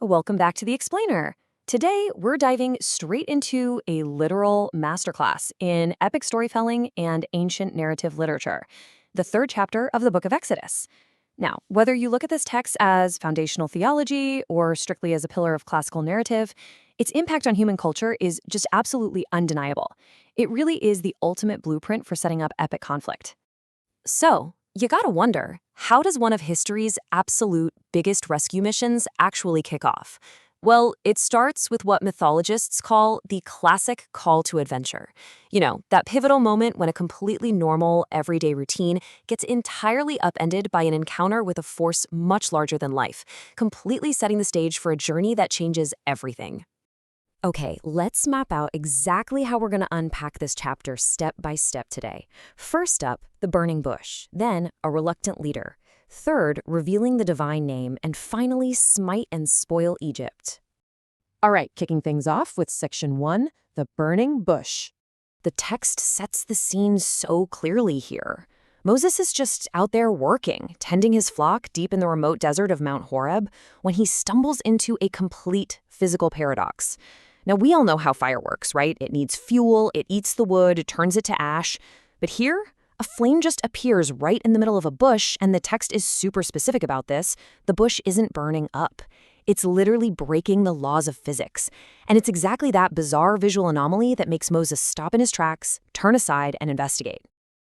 welcome back to The Explainer. Today, we're diving straight into a literal masterclass in epic storytelling and ancient narrative literature, the third chapter of the book of Exodus. Now, whether you look at this text as foundational theology or strictly as a pillar of classical narrative, its impact on human culture is just absolutely undeniable. It really is the ultimate blueprint for setting up epic conflict. So, you gotta wonder, how does one of history's absolute biggest rescue missions actually kick off? Well, it starts with what mythologists call the classic call to adventure. You know, that pivotal moment when a completely normal, everyday routine gets entirely upended by an encounter with a force much larger than life, completely setting the stage for a journey that changes everything. Okay, let's map out exactly how we're going to unpack this chapter step by step today. First up, the burning bush, then a reluctant leader. Third, revealing the divine name, and finally, smite and spoil Egypt. All right, kicking things off with section 1, the burning bush. The text sets the scene so clearly here. Moses is just out there working, tending his flock deep in the remote desert of Mount Horeb, when he stumbles into a complete physical paradox. Now, we all know how fire works, right? It needs fuel, it eats the wood, it turns it to ash. But here, a flame just appears right in the middle of a bush, and the text is super specific about this. The bush isn't burning up. It's literally breaking the laws of physics. And it's exactly that bizarre visual anomaly that makes Moses stop in his tracks, turn aside, and investigate.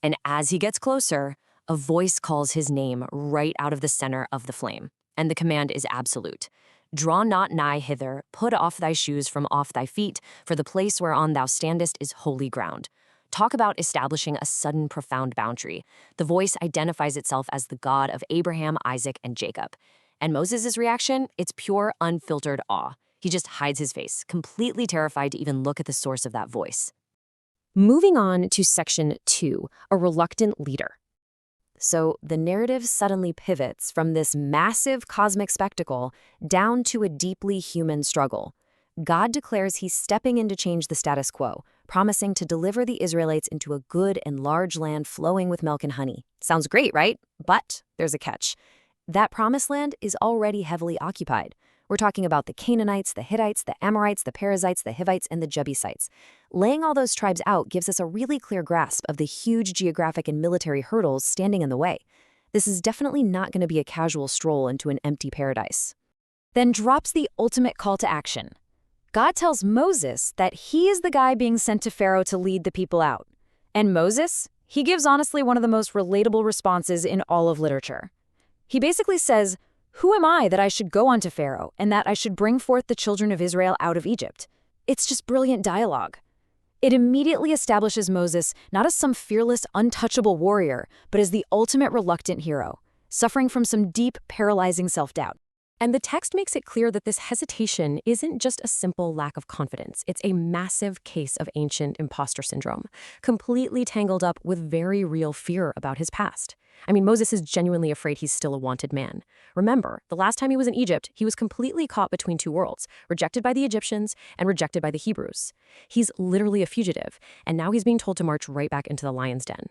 And as he gets closer, a voice calls his name right out of the center of the flame. And the command is absolute. Draw not nigh hither, put off thy shoes from off thy feet, for the place whereon thou standest is holy ground. Talk about establishing a sudden, profound boundary. The voice identifies itself as the God of Abraham, Isaac, and Jacob. And Moses' reaction? It's pure, unfiltered awe. He just hides his face, completely terrified to even look at the source of that voice. Moving on to section 2, a reluctant leader. So the narrative suddenly pivots from this massive cosmic spectacle down to a deeply human struggle. God declares he's stepping in to change the status quo, promising to deliver the Israelites into a good and large land flowing with milk and honey. Sounds great, right? But there's a catch. That promised land is already heavily occupied. We're talking about the Canaanites, the Hittites, the Amorites, the Perizzites, the Hivites, and the Jebusites. Laying all those tribes out gives us a really clear grasp of the huge geographic and military hurdles standing in the way. This is definitely not going to be a casual stroll into an empty paradise. Then drops the ultimate call to action. God tells Moses that he is the guy being sent to Pharaoh to lead the people out. And Moses, he gives honestly one of the most relatable responses in all of literature. He basically says, "Who am I that I should go unto Pharaoh, and that I should bring forth the children of Israel out of Egypt?" It's just brilliant dialogue. It immediately establishes Moses not as some fearless, untouchable warrior, but as the ultimate reluctant hero, suffering from some deep, paralyzing self-doubt. And the text makes it clear that this hesitation isn't just a simple lack of confidence. It's a massive case of ancient imposter syndrome, completely tangled up with very real fear about his past. I mean, Moses is genuinely afraid he's still a wanted man. Remember, the last time he was in Egypt, he was completely caught between two worlds, rejected by the Egyptians and rejected by the Hebrews. He's literally a fugitive, and now he's being told to march right back into the lion's den.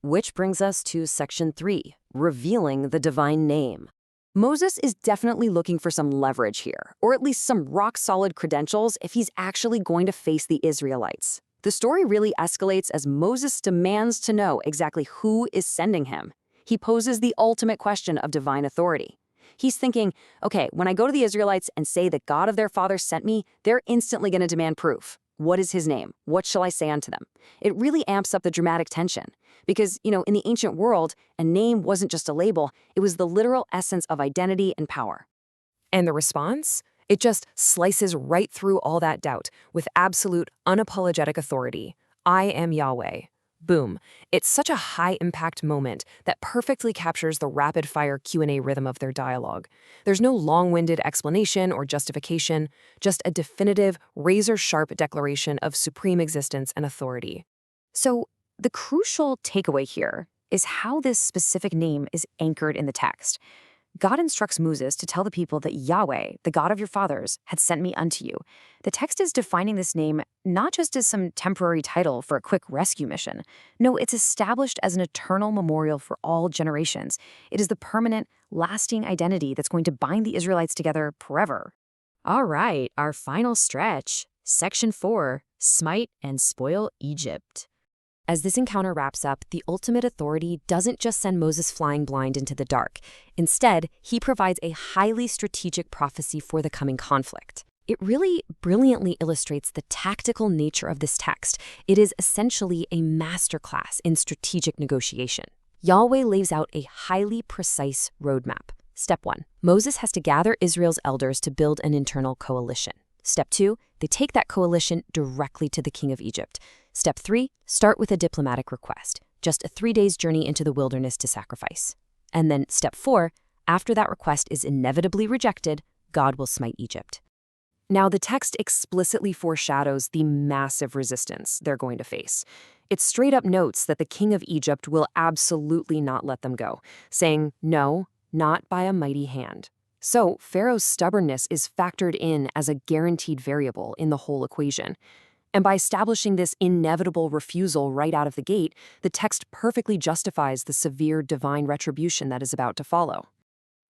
Which brings us to section 3, revealing the divine name. Moses is definitely looking for some leverage here, or at least some rock-solid credentials if he's actually going to face the Israelites. The story really escalates as Moses demands to know exactly who is sending him. He poses the ultimate question of divine authority. He's thinking, okay, when I go to the Israelites and say the God of their fathers sent me, they're instantly going to demand proof. What is his name? What shall I say unto them? It really amps up the dramatic tension. Because, in the ancient world, a name wasn't just a label, it was the literal essence of identity and power. And the response? It just slices right through all that doubt with absolute, unapologetic authority. I am Yahweh. Boom. It's such a high-impact moment that perfectly captures the rapid-fire Q&A rhythm of their dialogue. There's no long-winded explanation or justification, just a definitive, razor-sharp declaration of supreme existence and authority. So, the crucial takeaway here is how this specific name is anchored in the text. God instructs Moses to tell the people that Yahweh, the God of your fathers, had sent me unto you. The text is defining this name not just as some temporary title for a quick rescue mission. No, it's established as an eternal memorial for all generations. It is the permanent, lasting identity that's going to bind the Israelites together forever. All right, our final stretch. Section 4, Smite and Spoil Egypt. As this encounter wraps up, the ultimate authority doesn't just send Moses flying blind into the dark. Instead, he provides a highly strategic prophecy for the coming conflict. It really brilliantly illustrates the tactical nature of this text. It is essentially a masterclass in strategic negotiation. Yahweh lays out a highly precise roadmap. Step 1. Moses has to gather Israel's elders to build an internal coalition. Step 2. They take that coalition directly to the king of Egypt. Step 3. Start with a diplomatic request, just a 3 days journey into the wilderness to sacrifice. And then step 4. After that request is inevitably rejected, God will smite Egypt. Now, the text explicitly foreshadows the massive resistance they're going to face. It straight up notes that the king of Egypt will absolutely not let them go, saying, no, not by a mighty hand. So, Pharaoh's stubbornness is factored in as a guaranteed variable in the whole equation. And by establishing this inevitable refusal right out of the gate, the text perfectly justifies the severe divine retribution that is about to follow.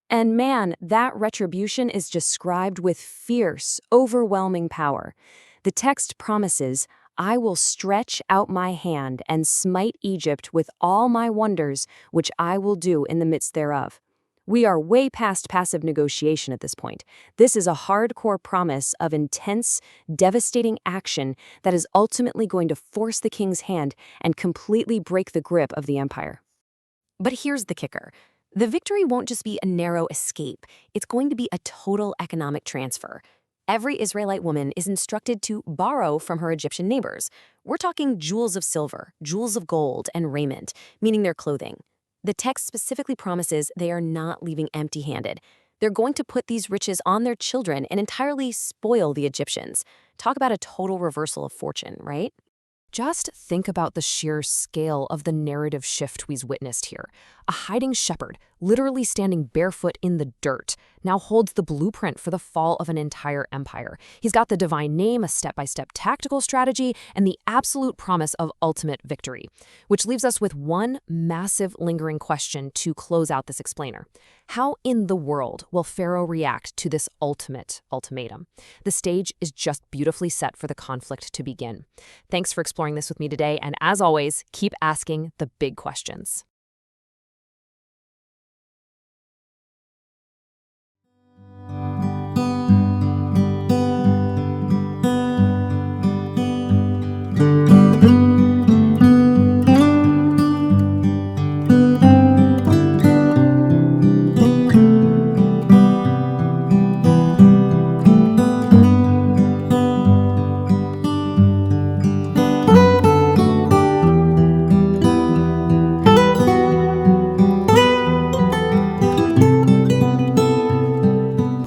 And man, that retribution is described with fierce, overwhelming power. The text promises, I will stretch out my hand and smite Egypt with all my wonders, which I will do in the midst thereof. We are way past passive negotiation at this point. This is a hardcore promise of intense, devastating action that is ultimately going to force the king's hand and completely break the grip of the empire. But here's the kicker. The victory won't just be a narrow escape. It's going to be a total economic transfer. Every Israelite woman is instructed to borrow from her Egyptian neighbors. We're talking jewels of silver, jewels of gold, and raiment, meaning their clothing. The text specifically promises they are not leaving empty-handed. They're going to put these riches on their children and entirely spoil the Egyptians. Talk about a total reversal of fortune, right? Just think about the sheer scale of the narrative shift we've witnessed here. A hiding shepherd, literally standing barefoot in the dirt, now holds the blueprint for the fall of an entire empire. He's got the divine name, a step-by-step tactical strategy, and the absolute promise of ultimate victory. Which leaves us with one massive lingering question to close out this explainer. How in the world will Pharaoh react to this ultimate ultimatum? The stage is just beautifully set for the conflict to begin. Thanks for exploring this with me today, and as always, keep asking the big questions.